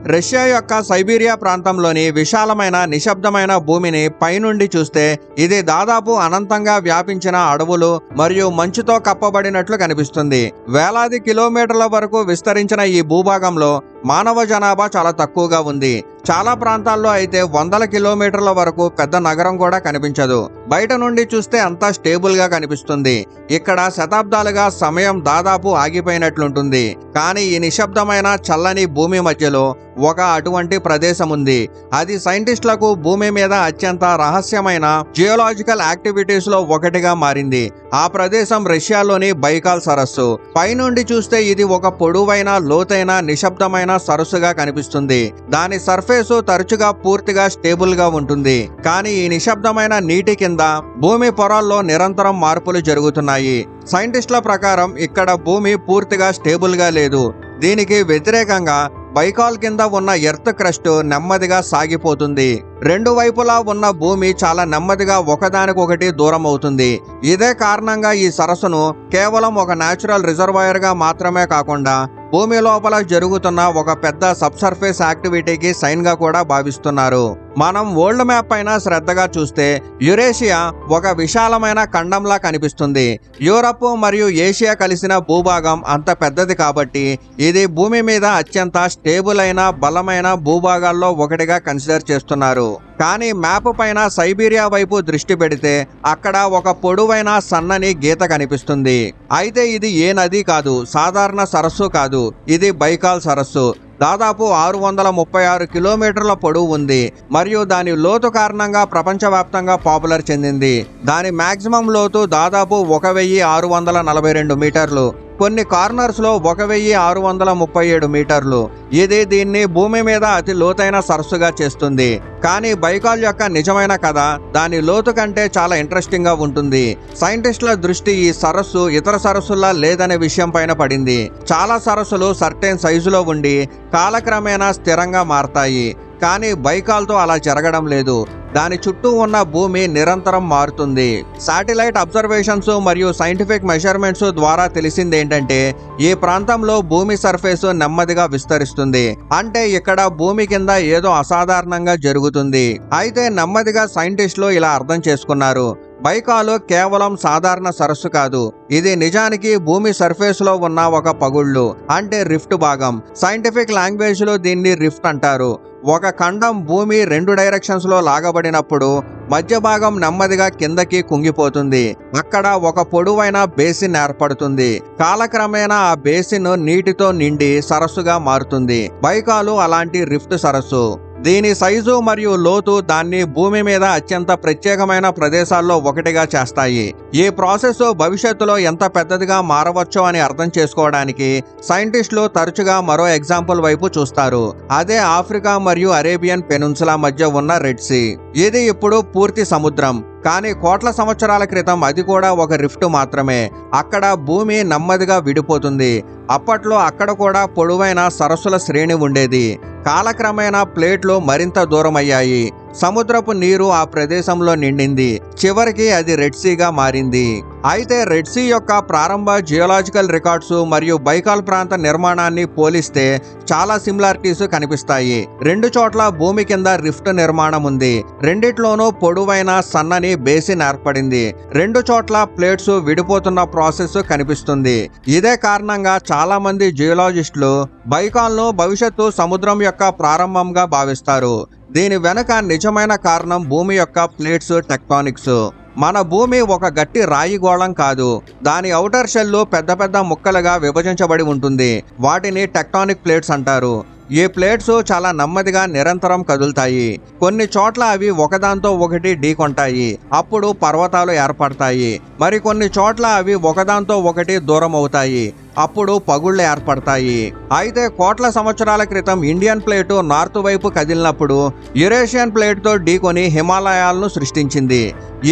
Russia యొక్క Siberia ప్రాంతంలోని విశాలమైన నిశ్శబ్దమైన భూమిని పైనుండి చూస్తే ఇది దాదాపు అనంతంగా వ్యాపించిన అడవులు మరియు మంచుతో కప్పబడినట్లు కనిపిస్తుంది. వేలాది కిలోమీటర్ల వరకు విస్తరించిన ఈ భూభాగంలో మానవ జనాభా చాలా తక్కువగా ఉంది. చాలా ప్రాంతాల్లో అయితే వందల కిలోమీటర్ల వరకు పెద్ద నగరం కూడా కనిపించదు. బయట నుండి చూస్తే అంతా స్టేబుల్ గా కనిపిస్తుంది. ఇక్కడ శతాబ్దాలుగా సమయం దాదాపు ఆగిపోయినట్లుంటుంది. కానీ ఈ నిశ్శబ్దమైన చల్లని భూమి మధ్యలో ఒక అటువంటి ప్రదేశం ఉంది. అది సైంటిస్టులకు భూమి మీద అత్యంత రహస్యమైన జియోలాజికల్ యాక్టివిటీస్ లో ఒకటిగా మారింది. ఆ ప్రదేశం రష్యాలోని బైకాల్ సరస్సు. పైనుండి చూస్తే ఇది ఒక పొడవైన లోతైన నిశ్శబ్దమైన సరస్సుగా కనిపిస్తుంది. దాని సర్ఫేస్ తరచుగా పూర్తిగా స్టేబుల్ గా ఉంటుంది. కానీ ఈ నిశ్శబ్దమైన నీటి కింద భూమి పొరల్లో నిరంతరం మార్పులు జరుగుతున్నాయి. సైంటిస్టుల ప్రకారం ఇక్కడ భూమి పూర్తిగా స్టేబుల్ గా లేదు. దీనికి వ్యతిరేకంగా బైకాల్ కింద ఉన్న ఎర్త్ క్రస్ట్ నెమ్మదిగా సాగిపోతుంది. రెండు వైపులా ఉన్న భూమి చాలా నెమ్మదిగా ఒకదానికొకటి దూరం అవుతుంది. ఇదే కారణంగా ఈ సరస్సును కేవలం ఒక న్యాచురల్ రిజర్వాయర్ గా మాత్రమే కాకుండా భూమి లోపల జరుగుతున్న ఒక పెద్ద సబ్సర్ఫేస్ యాక్టివిటీకి సైన్ గా కూడా భావిస్తున్నారు. మనం వరల్డ్ మ్యాప్ పైన శ్రద్ధగా చూస్తే యురేషియా ఒక విశాలమైన ఖండంలా కనిపిస్తుంది. యూరప్ మరియు ఏషియా కలిసిన భూభాగం అంత పెద్దది కాబట్టి ఇది భూమి మీద అత్యంత స్టేబుల్ అయిన బలమైన భూభాగాల్లో ఒకటిగా కన్సిడర్ చేస్తున్నారు. కానీ మ్యాప్ పైన సైబీరియా వైపు దృష్టి పెడితే అక్కడ ఒక పొడవైన సన్నని గీత కనిపిస్తుంది. అయితే ఇది ఏ నది కాదు, సాధారణ సరస్సు కాదు. ఇది బైకాల్ సరస్సు. దాదాపు 636 కిలోమీటర్ల పొడవు ఉంది మరియు దాని లోతు కారణంగా ప్రపంచవ్యాప్తంగా పాపులర్ చెందింది. దాని మాక్సిమం లోతు దాదాపు 1642 మీటర్లు. కొన్ని కార్నర్స్ లో 1637 మీటర్లు. ఇది దీన్ని భూమి మీద అతి లోతైన సరస్సుగా చేస్తుంది. కానీ బైకాల్ యొక్క నిజమైన కథ దాని లోతు కంటే చాలా ఇంట్రెస్టింగ్ గా ఉంటుంది. సైంటిస్టుల దృష్టి ఈ సరస్సు ఇతర సరస్సులా లేదనే విషయం పైన పడింది. చాలా సరస్సులు సర్టెన్ సైజులో ఉండి కాలక్రమేణా స్థిరంగా మారతాయి. కానీ బైకాల్తో అలా జరగడం లేదు. దాని చుట్టూ ఉన్న భూమి నిరంతరం మారుతుంది. శాటిలైట్ అబ్జర్వేషన్స్ మరియు సైంటిఫిక్ మెజర్మెంట్స్ ద్వారా తెలిసింది ఏంటంటే ఈ ప్రాంతంలో భూమి సర్ఫేస్ నెమ్మదిగా విస్తరిస్తుంది. అంటే ఇక్కడ భూమి కింద ఏదో అసాధారణంగా జరుగుతుంది. అయితే నెమ్మదిగా సైంటిస్టులు ఇలా అర్థం చేసుకున్నారు. బైకాల్ కేవలం సాధారణ సరస్సు కాదు. ఇది నిజానికి భూమి సర్ఫేస్ లో ఉన్న ఒక పగుళ్ళు, అంటే రిఫ్ట్ భాగం. సైంటిఫిక్ లాంగ్వేజ్ లో దీన్ని రిఫ్ట్ అంటారు. ఒక ఖండం భూమి 2 డైరెక్షన్స్ లో లాగబడినప్పుడు మధ్య భాగం నెమ్మదిగా కిందకి కుంగిపోతుంది. అక్కడ ఒక పొడవైన బేసిన్ ఏర్పడుతుంది. కాలక్రమేణా ఆ బేసిన్ నీటితో నిండి సరస్సుగా మారుతుంది. బైకాల్ అలాంటి రిఫ్ట్ సరస్సు. దీని సైజు మరియు లోతు దాన్ని భూమి మీద అత్యంత ప్రత్యేకమైన ప్రదేశాల్లో ఒకటిగా చేస్తాయి. ఈ ప్రాసెస్ భవిష్యత్తులో ఎంత పెద్దదిగా మారవచ్చో అని అర్థం చేసుకోవడానికి సైంటిస్టులు తరచుగా మరో ఎగ్జాంపుల్ వైపు చూస్తారు. అదే ఆఫ్రికా మరియు అరేబియన్ పెనున్సులా మధ్య ఉన్న రెడ్ సీ. ఇది ఇప్పుడు పూర్తి సముద్రం. కానీ కోట్ల సంవత్సరాల క్రితం అది కూడా ఒక రిఫ్ట్ మాత్రమే. అక్కడ భూమి నెమ్మదిగా విడిపోతుంది. అప్పట్లో అక్కడ కూడా పొడవైన సరస్సుల శ్రేణి ఉండేది. కాలక్రమేణా ప్లేట్లు మరింత దూరం అయ్యాయి. సముద్రపు నీరు ఆ ప్రదేశంలో నిండింది. చివరికి అది రెడ్ సీగా మారింది. అయితే రెడ్ సీ యొక్క ప్రారంభ జియోలాజికల్ రికార్డ్స్ మరియు బైకాల్ ప్రాంత నిర్మాణాన్ని పోలిస్తే చాలా సిమిలారిటీస్ కనిపిస్తాయి. రెండు చోట్ల భూమి కింద రిఫ్ట్ నిర్మాణం ఉంది. రెండిట్లోనూ పొడవైన సన్నని బేసిన్ ఏర్పడింది. రెండు చోట్ల ప్లేట్స్ విడిపోతున్న ప్రాసెస్ కనిపిస్తుంది. ఇదే కారణంగా చాలా మంది జియోలాజిస్టులు బైకాల్ ను భవిష్యత్తు సముద్రం యొక్క ప్రారంభంగా భావిస్తారు. దీని వెనుక నిజమైన కారణం భూమి యొక్క ప్లేట్స్ టెక్టానిక్స్. మన భూమి ఒక గట్టి రాయి గోళం కాదు. దాని ఔటర్ షెల్ పెద్ద పెద్ద ముక్కలుగా విభజించబడి ఉంటుంది. వాటిని టెక్టానిక్ ప్లేట్స్ అంటారు. ఈ ప్లేట్స్ చాలా నెమ్మదిగా నిరంతరం కదులుతాయి. కొన్ని చోట్ల అవి ఒకదాంతో ఒకటి ఢీకొంటాయి. అప్పుడు పర్వతాలు ఏర్పడతాయి. మరికొన్ని చోట్ల అవి ఒకదాంతో ఒకటి దూరం అవుతాయి. అప్పుడు పగుళ్ళు ఏర్పడతాయి. అయితే కోట్ల సంవత్సరాల క్రితం ఇండియన్ ప్లేటు నార్త్ వైపు కదిలినప్పుడు యురేషియన్ ప్లేట్తో ఢీకొని హిమాలయాలను సృష్టించింది.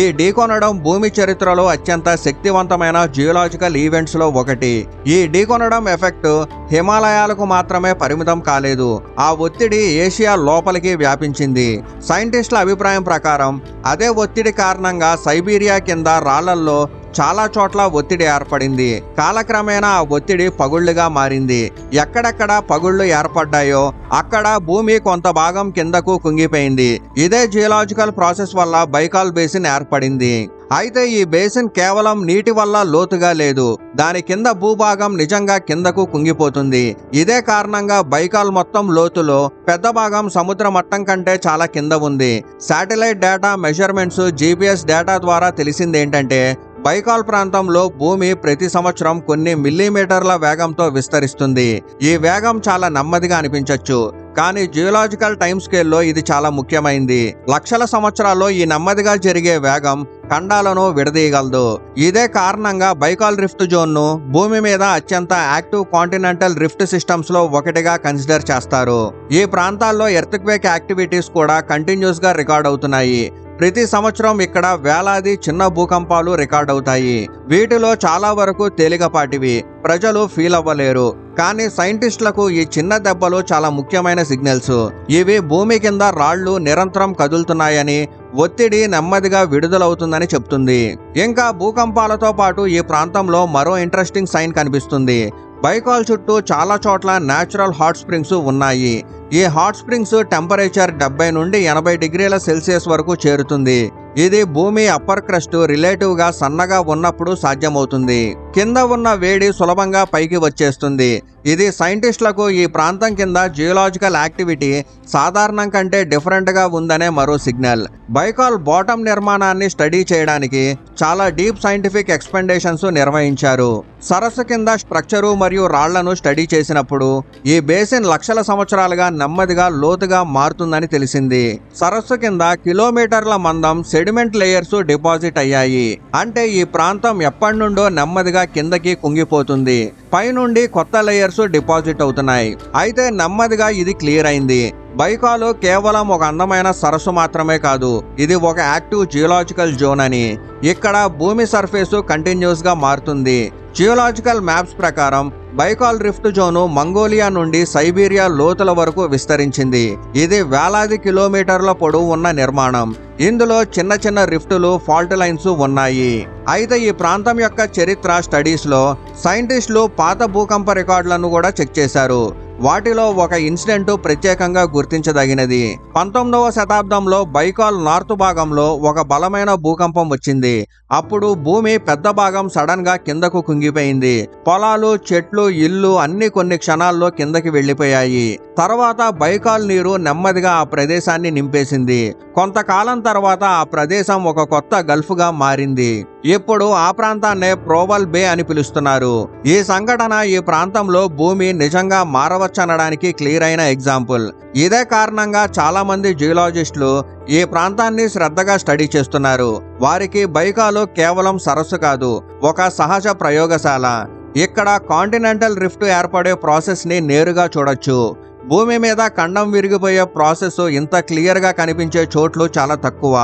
ఈ ఢీకొనడం భూమి చరిత్రలో అత్యంత శక్తివంతమైన జియోలాజికల్ ఈవెంట్స్ లో ఒకటి. ఈ ఢీకొనడం ఎఫెక్ట్ హిమాలయాలకు మాత్రమే పరిమితం కాలేదు. ఆ ఒత్తిడి ఏషియా లోపలికి వ్యాపించింది. సైంటిస్టుల అభిప్రాయం ప్రకారం అదే ఒత్తిడి కారణంగా సైబీరియా కింద రాళ్లల్లో చాలా చోట్ల ఒత్తిడి ఏర్పడింది. కాలక్రమేణా ఆ ఒత్తిడి పగుళ్లుగా మారింది. ఎక్కడెక్కడ పగుళ్లు ఏర్పడ్డాయో అక్కడ భూమి కొంత భాగం కిందకు కుంగిపోయింది. ఇదే జియోలాజికల్ ప్రాసెస్ వల్ల బైకాల్ బేసిన్ ఏర్పడింది. అయితే ఈ బేసిన్ కేవలం నీటి వల్ల లోతుగా లేదు, దాని కింద భూభాగం నిజంగా కిందకు కుంగిపోతుంది. ఇదే కారణంగా బైకాల్ మొత్తం లోతులో పెద్ద భాగం సముద్ర మట్టం కంటే చాలా కింద ఉంది. Satellite data, measurements, GPS data ద్వారా తెలిసిందేంటంటే బైకాల్ ప్రాంతంలో భూమి ప్రతి సంవత్సరం కొన్ని మిల్లీమీటర్ల వేగంతో విస్తరిస్తుంది. ఈ వేగం చాలా నెమ్మదిగా అనిపించవచ్చు, కానీ జియోలాజికల్ టైం స్కేల్లో ఇది చాలా ముఖ్యమైంది. లక్షల సంవత్సరాల్లో ఈ నెమ్మదిగా జరిగే వేగం ఖండాలను విడదీయగలదు. ఇదే కారణంగా బైకాల్ రిఫ్ట్ జోన్ ను భూమి మీద అత్యంత యాక్టివ్ కాంటినెంటల్ రిఫ్ట్ సిస్టమ్స్ లో ఒకటిగా కన్సిడర్ చేస్తారు. ఈ ప్రాంతాల్లో ఎర్త్క్వేక్ యాక్టివిటీస్ కూడా కంటిన్యూస్ గా రికార్డ్ అవుతున్నాయి. ప్రతి సంవత్సరం ఇక్కడ వేలాది చిన్న భూకంపాలు రికార్డ్ అవుతాయి. వీటిలో చాలా వరకు తేలికపాటివి, ప్రజలు ఫీల్ అవ్వలేరు. కానీ సైంటిస్టులకు ఈ చిన్న దెబ్బలు చాలా ముఖ్యమైన సిగ్నల్స్. ఇవి భూమి కింద రాళ్లు నిరంతరం కదులుతున్నాయని, ఒత్తిడి నెమ్మదిగా విడుదలవుతుందని చెప్తుంది. ఇంకా భూకంపాలతో పాటు ఈ ప్రాంతంలో మరో ఇంట్రెస్టింగ్ సైన్ కనిపిస్తుంది. బైకాల్ చుట్టూ చాలా చోట్ల న్యాచురల్ హాట్ స్ప్రింగ్స్ ఉన్నాయి. ఈ హాట్ స్ప్రింగ్స్ టెంపరేచర్ 70 నుండి 80 డిగ్రీల సెల్సియస్ వరకు చేరుతుంది. ఇది భూమి అప్పర్ క్రస్ట్ రిలేటివ్ గా సన్నగా ఉన్నప్పుడు సాధ్యమవుతుంది. కింద ఉన్న వేడి సులభంగా పైకి వచ్చేస్తుంది. ఇది సైంటిస్టులకు ఈ ప్రాంతం కింద జియోలాజికల్ యాక్టివిటీ సాధారణం కంటే డిఫరెంట్ గా ఉందనే మరో సిగ్నల్. బైకాల్ బాటమ్ నిర్మాణాన్ని స్టడీ చేయడానికి చాలా డీప్ సైంటిఫిక్ ఎక్స్పెండేషన్స్ నిర్వహించారు. సరస్సు కింద స్ట్రక్చరు మరియు రాళ్లను స్టడీ చేసినప్పుడు ఈ బేసిన్ లక్షల సంవత్సరాలుగా నెమ్మదిగా లోతుగా మారుతుందని తెలిసింది. సరస్సు కింద కిలోమీటర్ల మందం సెడిమెంట్ లేయర్స్ డిపాజిట్ అయ్యాయి. అంటే ఈ ప్రాంతం ఎప్పటి నుండో నెమ్మదిగా కిందకి కుంగిపోతుంది. పైనుండి కొత్త లేయర్స్ డిపాజిట్ అవుతున్నాయి. అయితే నెమ్మదిగా ఇది క్లియర్ అయింది. బైకాల్ కేవలం ఒక అందమైన సరస్సు మాత్రమే కాదు, ఇది ఒక యాక్టివ్ జియోలాజికల్ జోన్ అని. ఇక్కడ భూమి సర్ఫేస్ కంటిన్యూస్ గా మారుతుంది. జియోలాజికల్ మ్యాప్స్ ప్రకారం బైకాల్ రిఫ్ట్ జోను మంగోలియా నుండి సైబీరియా లోతుల వరకు విస్తరించింది. ఇది వేలాది కిలోమీటర్ల పొడవు ఉన్న నిర్మాణం. ఇందులో చిన్న చిన్న రిఫ్టులు, ఫాల్ట్ లైన్స్ ఉన్నాయి. అయితే ఈ ప్రాంతం యొక్క చరిత్ర స్టడీస్ లో సైంటిస్టులు పాత భూకంప రికార్డులను కూడా చెక్ చేశారు. వాటిలో ఒక ఇన్సిడెంట్ ప్రత్యేకంగా గుర్తించదగినది. 19వ శతాబ్దంలో బైకాల్ నార్త్ భాగంలో ఒక బలమైన భూకంపం వచ్చింది. అప్పుడు భూమి పెద్ద భాగం సడన్ గా కిందకు కుంగిపోయింది. పొలాలు, చెట్లు, ఇల్లు అన్ని కొన్ని క్షణాల్లో కిందకి వెళ్లిపోయాయి. తర్వాత బైకాల్ నీరు నెమ్మదిగా ఆ ప్రదేశాన్ని నింపేసింది. కొంతకాలం తర్వాత ఆ ప్రదేశం ఒక కొత్త గల్ఫ్ గా మారింది. ఇప్పుడు ఆ ప్రాంతాన్నే ప్రోవల్ బే అని పిలుస్తున్నారు. ఈ సంఘటన ఈ ప్రాంతంలో భూమి నిజంగా మారవచ్చనడానికి క్లియర్ అయిన ఎగ్జాంపుల్. ఇదే కారణంగా చాలా మంది జియోలాజిస్టులు ఈ ప్రాంతాన్ని శ్రద్ధగా స్టడీ చేస్తున్నారు. వారికి బైకాల్ కేవలం సరస్సు కాదు, ఒక సహజ ప్రయోగశాల. ఇక్కడ కాంటినెంటల్ రిఫ్ట్ ఏర్పడే ప్రాసెస్ ని నేరుగా చూడొచ్చు. భూమి మీద ఖండం విరిగిపోయే ప్రాసెస్ ఇంత క్లియర్ గా కనిపించే చోట్లు చాలా తక్కువ.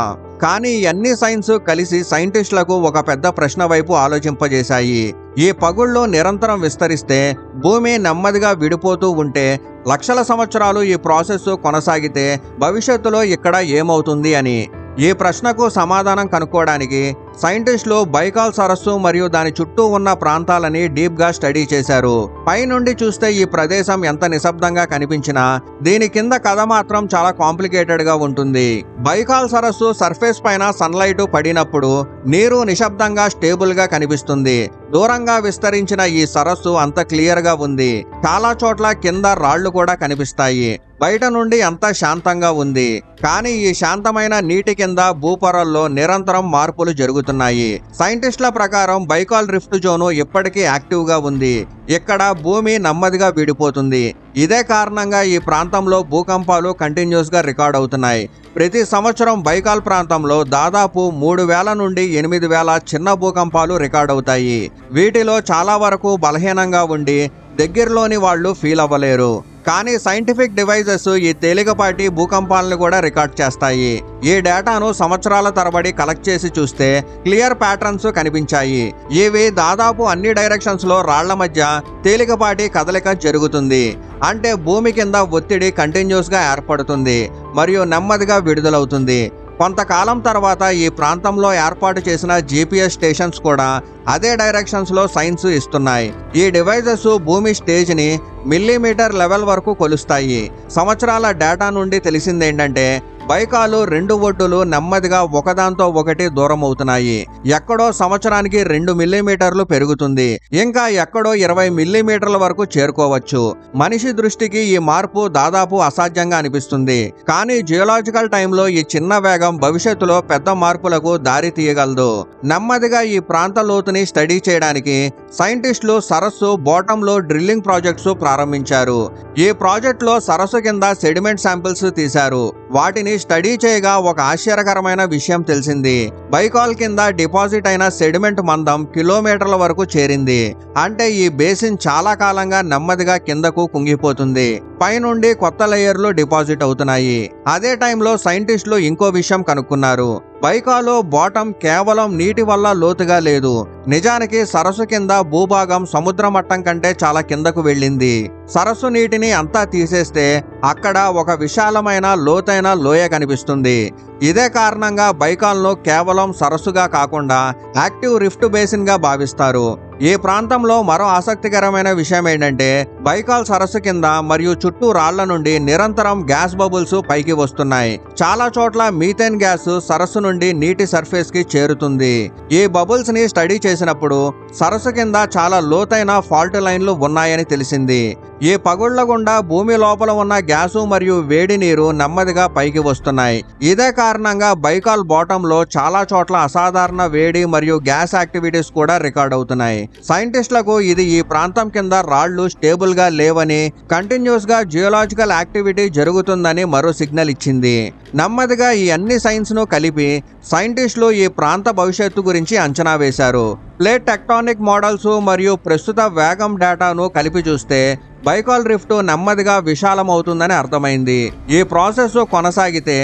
కానీ అన్ని సైన్స్ కలిసి సైంటిస్టులకు ఒక పెద్ద ప్రశ్న వైపు ఆలోచింపజేశాయి. ఈ పగుళ్ళు నిరంతరం విస్తరిస్తే, భూమి నెమ్మదిగా విడిపోతూ ఉంటే, లక్షల సంవత్సరాలు ఈ ప్రాసెస్ కొనసాగితే భవిష్యత్తులో ఇక్కడ ఏమవుతుంది అని. ఈ ప్రశ్నకు సమాధానం కనుక్కోవడానికి సైంటిస్టులు బైకాల్ సరస్సు మరియు దాని చుట్టూ ఉన్న ప్రాంతాలని డీప్ గా స్టడీ చేశారు. పైనుండి చూస్తే ఈ ప్రదేశం ఎంత నిశ్శబ్దంగా కనిపించినా దీని కింద కథ మాత్రం చాలా కాంప్లికేటెడ్ గా ఉంటుంది. బైకాల్ సరస్సు సర్ఫేస్ పైన సన్లైట్ పడినప్పుడు నీరు నిశ్శబ్దంగా స్టేబుల్ గా కనిపిస్తుంది. దూరంగా విస్తరించిన ఈ సరస్సు అంత క్లియర్ గా ఉంది. చాలా చోట్ల కింద రాళ్లు కూడా కనిపిస్తాయి. బయట నుండి అంతా శాంతంగా ఉంది. కానీ ఈ శాంతమైన నీటి కింద భూపొరల్లో నిరంతరం మార్పులు జరుగుతున్నాయి. సైంటిస్టుల ప్రకారం బైకాల్ రిఫ్ట్ జోను ఇప్పటికీ యాక్టివ్ గా ఉంది. ఇక్కడ భూమి నెమ్మదిగా విడిపోతుంది. ఇదే కారణంగా ఈ ప్రాంతంలో భూకంపాలు కంటిన్యూస్ గా రికార్డ్ అవుతున్నాయి. ప్రతి సంవత్సరం బైకాల్ ప్రాంతంలో దాదాపు 3000 నుండి 8000 చిన్న భూకంపాలు రికార్డ్ అవుతాయి. వీటిలో చాలా వరకు బలహీనంగా ఉండి దగ్గరలోని వాళ్ళు ఫీల్ అవ్వలేరు. కానీ సైంటిఫిక్ డివైజెస్ ఈ తేలికపాటి భూకంపాలను కూడా రికార్డ్ చేస్తాయి. ఈ డేటాను సంవత్సరాల తరబడి కలెక్ట్ చేసి చూస్తే క్లియర్ ప్యాటర్న్స్ కనిపించాయి. ఇవి దాదాపు అన్ని డైరెక్షన్స్ లో రాళ్ల మధ్య తేలికపాటి కదలిక జరుగుతుంది. అంటే భూమి కింద ఒత్తిడి కంటిన్యూస్ గా ఏర్పడుతుంది మరియు నెమ్మదిగా విడుదలవుతుంది. కొంతకాలం తర్వాత ఈ ప్రాంతంలో ఏర్పాటు చేసిన GPS స్టేషన్స్ కూడా అదే డైరెక్షన్స్ లో సైన్స్ ఇస్తున్నాయి. ఈ డివైజెస్ భూమి స్టేజ్ ని మిల్లీమీటర్ లెవెల్ వరకు కొలుస్తాయి. సంవత్సరాల డేటా నుండి తెలిసిందేంటంటే బైకాలు 2 ఒడ్డులు నెమ్మదిగా ఒకదాంతో ఒకటి దూరం అవుతున్నాయి. ఎక్కడో సంవత్సరానికి 2 మిల్లీమీటర్లు పెరుగుతుంది, ఇంకా ఎక్కడో 20 మిల్లీమీటర్ల వరకు చేరుకోవచ్చు. మనిషి దృష్టికి ఈ మార్పు దాదాపు అసాధ్యంగా అనిపిస్తుంది, కానీ జియోలాజికల్ టైంలో ఈ చిన్న వేగం భవిష్యత్తులో పెద్ద మార్పులకు దారి తీయగలదు. నెమ్మదిగా ఈ ప్రాంత లోతుని స్టడీ చేయడానికి సైంటిస్టులు సరస్సు బాటంలో డ్రిల్లింగ్ ప్రాజెక్ట్స్ ప్రారంభించారు. ఈ ప్రాజెక్ట్ లో సరస్సు కింద సెడిమెంట్ శాంపిల్స్ తీశారు. వాటిని స్టడీ చేయగా ఒక ఆశ్చర్యకరమైన విషయం తెలిసింది. బైకాల్ కింద డిపాజిట్ అయిన సెడిమెంట్ మందం కిలోమీటర్ల వరకు చేరింది. అంటే ఈ బేసిన్ చాలా కాలంగా నెమ్మదిగా కిందకు కుంగిపోతుంది, పైనుండి కొత్త లేయర్లు డిపాజిట్ అవుతున్నాయి. అదే టైంలో సైంటిస్టులు ఇంకో విషయం కనుక్కున్నారు. బైకాలో బాటం కేవలం నీటి వల్ల లోతుగా లేదు. నిజానికి సరస్సు కింద భూభాగం సముద్ర మట్టం కంటే చాలా కిందకు వెళ్ళింది. సరస్సు నీటిని అంతా తీసేస్తే అక్కడ ఒక విశాలమైన లోతైన లోయ కనిపిస్తుంది. ఇదే కారణంగా బైకాల్ను కేవలం సరస్సుగా కాకుండా యాక్టివ్ రిఫ్ట్ బేసిన్ గా భావిస్తారు. ఈ ప్రాంతంలో మరో ఆసక్తికరమైన విషయం ఏంటంటే బైకాల్ సరస్సు కింద మరియు చుట్టూ రాళ్ల నుండి నిరంతరం గ్యాస్ బబుల్స్ పైకి వస్తున్నాయి. చాలా చోట్ల మీథేన్ గ్యాస్ సరస్సు నుండి నీటి సర్ఫేస్ కి చేరుతుంది. ఈ బబుల్స్ ని స్టడీ చేసినప్పుడు సరస్సు కింద చాలా లోతైన ఫాల్ట్ లైన్లు ఉన్నాయని తెలిసింది. ఈ పగుళ్ల గుండా భూమి లోపల ఉన్న గ్యాసు మరియు వేడి నీరు నెమ్మదిగా పైకి వస్తున్నాయి. ఇదే కారణంగా బైకాల్ బాటమ్ లో చాలా చోట్ల అసాధారణ వేడి మరియు గ్యాస్ యాక్టివిటీస్ కూడా రికార్డ్ అవుతున్నాయి. సైంటిస్టులకు ఇది ఈ ప్రాంతం కింద రాళ్లు స్టేబుల్ గా లేవని, కంటిన్యూస్ గా జియోలాజికల్ యాక్టివిటీ జరుగుతుందని మరో సిగ్నల్ ఇచ్చింది. నెమ్మదిగా ఈ అన్ని సైన్స్ ను కలిపి సైంటిస్టులు ఈ ప్రాంత భవిష్యత్తు గురించి అంచనా వేశారు. ప్లేట్ టెక్టానిక్ మోడల్స్ మరియు ప్రస్తుత వేగం డేటాను కలిపి చూస్తే బైకాల్ రిఫ్ట్ నెమ్మదిగా విశాలమవుతుందని అర్థమైంది. ఈ ప్రాసెస్ కొనసాగితే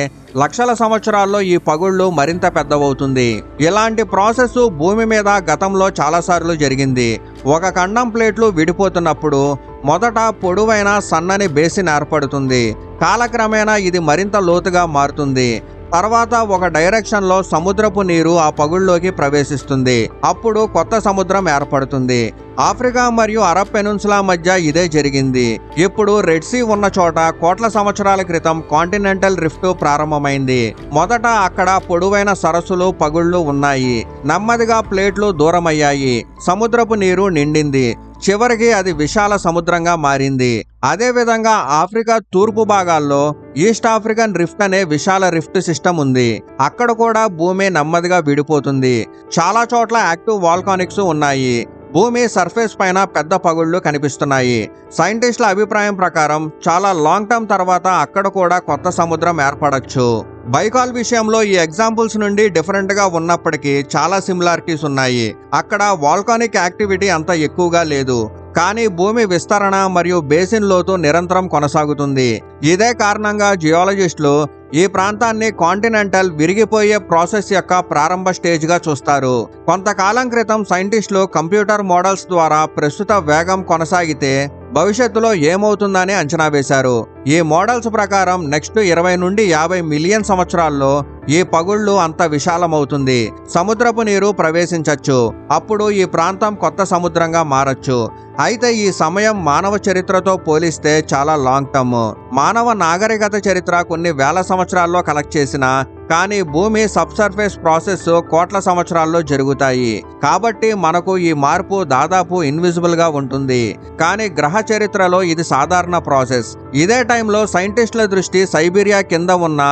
లక్షల సంవత్సరాల్లో ఈ పగుళ్లు మరింత పెద్దవవుతుంది. ఇలాంటి ప్రాసెస్ భూమి మీద గతంలో చాలాసార్లు జరిగింది. ఒక ఖండం ప్లేట్లు విడిపోతున్నప్పుడు మొదట పొడవైన సన్నని బేసిన్ ఏర్పడుతుంది. కాలక్రమేణా ఇది మరింత లోతుగా మారుతుంది. తర్వాత ఒక డైరెక్షన్ లో సముద్రపు నీరు ఆ పగుళ్లోకి ప్రవేశిస్తుంది. అప్పుడు కొత్త సముద్రం ఏర్పడుతుంది. ఆఫ్రికా మరియు అరబ్ పెనున్సులా మధ్య ఇదే జరిగింది. ఇప్పుడు రెడ్ సీ ఉన్న చోట కోట్ల సంవత్సరాల క్రితం కాంటినెంటల్ రిఫ్ట్ ప్రారంభమైంది. మొదట అక్కడ పొడవైన సరస్సులు పగుళ్లు ఉన్నాయి. నెమ్మదిగా ప్లేట్లు దూరమయ్యాయి. సముద్రపు నీరు నిండింది. చివరికి అది విశాల సముద్రంగా మారింది. అదే విధంగా ఆఫ్రికా తూర్పు భాగాల్లో ఈస్ట్ ఆఫ్రికన్ రిఫ్ట్ అనే విశాల రిఫ్ట్ సిస్టమ్ ఉంది. అక్కడ కూడా భూమి నెమ్మదిగా విడిపోతుంది. చాలా చోట్ల యాక్టివ్ వాల్కానిక్స్ ఉన్నాయి. భూమి సర్ఫేస్ పైన పెద్ద పగుళ్లు కనిపిస్తున్నాయి. సైంటిస్టుల అభిప్రాయం ప్రకారం చాలా లాంగ్ టర్మ్ తర్వాత అక్కడ కూడా కొత్త సముద్రం ఏర్పడచ్చు. బైకాల్ విషయంలో ఈ ఎగ్జాంపుల్స్ నుండి డిఫరెంట్ గా ఉన్నప్పటికీ చాలా సిమిలారిటీస్ ఉన్నాయి. అక్కడ వాల్కానిక్ యాక్టివిటీ అంత ఎక్కువగా లేదు, కానీ భూమి విస్తరణ మరియు బేసిన్ లోతు నిరంతరం కొనసాగుతుంది. ఇదే కారణంగా జియాలజిస్టులు ఈ ప్రాంతాన్ని కాంటినెంటల్ విరిగిపోయే ప్రాసెస్ యొక్క ప్రారంభ స్టేజ్ గా చూస్తారు. కొంతకాలం క్రితం సైంటిస్టులు కంప్యూటర్ మోడల్స్ ద్వారా ప్రస్తుత వేగం కొనసాగితే భవిష్యత్తులో ఏమవుతుందని అంచనా వేశారు. ఈ మోడల్స్ ప్రకారం నెక్స్ట్ 20 నుండి 50 మిలియన్ సంవత్సరాల్లో ఈ పగుళ్లు అంత విశాలమవుతుంది. సముద్రపు నీరు ప్రవేశించవచ్చు. అప్పుడు ఈ ప్రాంతం కొత్త సముద్రంగా మారచ్చు. అయితే ఈ సమయం మానవ చరిత్రతో పోలిస్తే చాలా లాంగ్ టర్మ్. మానవ నాగరికత చరిత్ర కొన్ని వేల సంవత్సరాల్లో కలెక్ట్ చేసిన, కానీ భూమి సబ్సర్ఫేస్ ప్రాసెస్ కోట్ల సంవత్సరాల్లో జరుగుతాయి. కాబట్టి మనకు ఈ మార్పు దాదాపు ఇన్విజిబుల్ గా ఉంటుంది, కానీ గ్రహ చరిత్రలో ఇది సాధారణ ప్రాసెస్. ఇదే టైంలో సైంటిస్టుల దృష్టి సైబీరియా కింద ఉన్న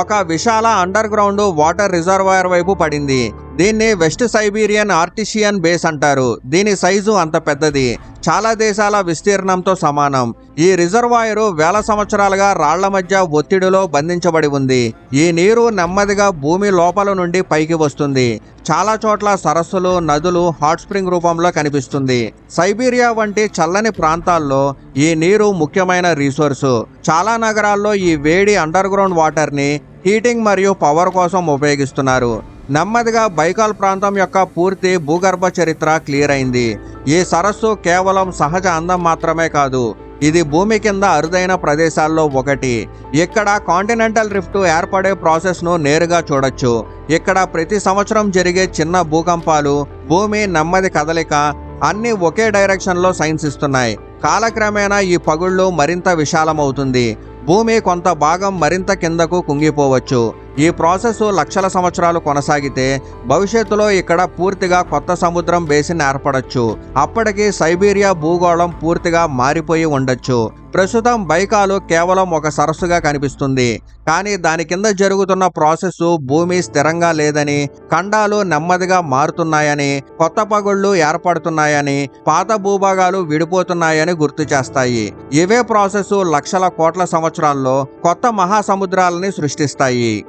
ఒక విశాల అండర్ గ్రౌండ్ వాటర్ రిజర్వాయర్ వైపు పడింది. దీన్ని వెస్ట్ సైబీరియన్ ఆర్టిషియన్ బేస్ అంటారు. దీని సైజు అంత పెద్దది, చాలా దేశాల విస్తీర్ణంతో సమానం. ఈ రిజర్వాయరు వేల సంవత్సరాలుగా రాళ్ల మధ్య ఒత్తిడిలో బంధించబడి ఉంది. ఈ నీరు నెమ్మదిగా భూమి లోపల నుండి పైకి వస్తుంది. చాలా చోట్ల సరస్సులు, నదులు హాట్ స్ప్రింగ్ రూపంలో కనిపిస్తుంది. సైబీరియా వంటి చల్లని ప్రాంతాల్లో ఈ నీరు ముఖ్యమైన రీసోర్సు. చాలా నగరాల్లో ఈ వేడి అండర్ గ్రౌండ్ వాటర్ ని హీటింగ్ మరియు పవర్ కోసం ఉపయోగిస్తున్నారు. నెమ్మదిగా బైకాల్ ప్రాంతం యొక్క పూర్తి భూగర్భ చరిత్ర క్లియర్ అయింది. ఈ సరస్సు కేవలం సహజ అందం మాత్రమే కాదు, ఇది భూమి కింద అరుదైన ప్రదేశాల్లో ఒకటి. ఇక్కడ కాంటినెంటల్ రిఫ్ట్ ఏర్పడే ప్రాసెస్ను నేరుగా చూడొచ్చు. ఇక్కడ ప్రతి సంవత్సరం జరిగే చిన్న భూకంపాలు, భూమి నెమ్మది కదలిక అన్నీ ఒకే డైరెక్షన్లో సైన్స్ ఇస్తున్నాయి. కాలక్రమేణా ఈ పగుళ్ళు మరింత విశాలమవుతుంది. భూమి కొంత భాగం మరింత కిందకు కుంగిపోవచ్చు. ఈ ప్రాసెస్ లక్షల సంవత్సరాలు కొనసాగితే భవిష్యత్తులో ఇక్కడ పూర్తిగా కొత్త సముద్రం బేసిన్ ఏర్పడచ్చు. అప్పటికి సైబీరియా భూగోళం పూర్తిగా మారిపోయి ఉండొచ్చు. ప్రస్తుతం బైకాలు కేవలం ఒక సరస్సుగా కనిపిస్తుంది. కానీ దాని కింద జరుగుతున్న ప్రాసెస్ భూమి స్థిరంగా లేదని, ఖండాలు నెమ్మదిగా మారుతున్నాయని, కొత్త పగుళ్ళు ఏర్పడుతున్నాయని, పాత భూభాగాలు విడిపోతున్నాయని గుర్తు చేస్తాయి. ఇవే ప్రాసెస్ లక్షల కోట్ల సంవత్సరాల్లో కొత్త మహాసముద్రాలని సృష్టిస్తాయి.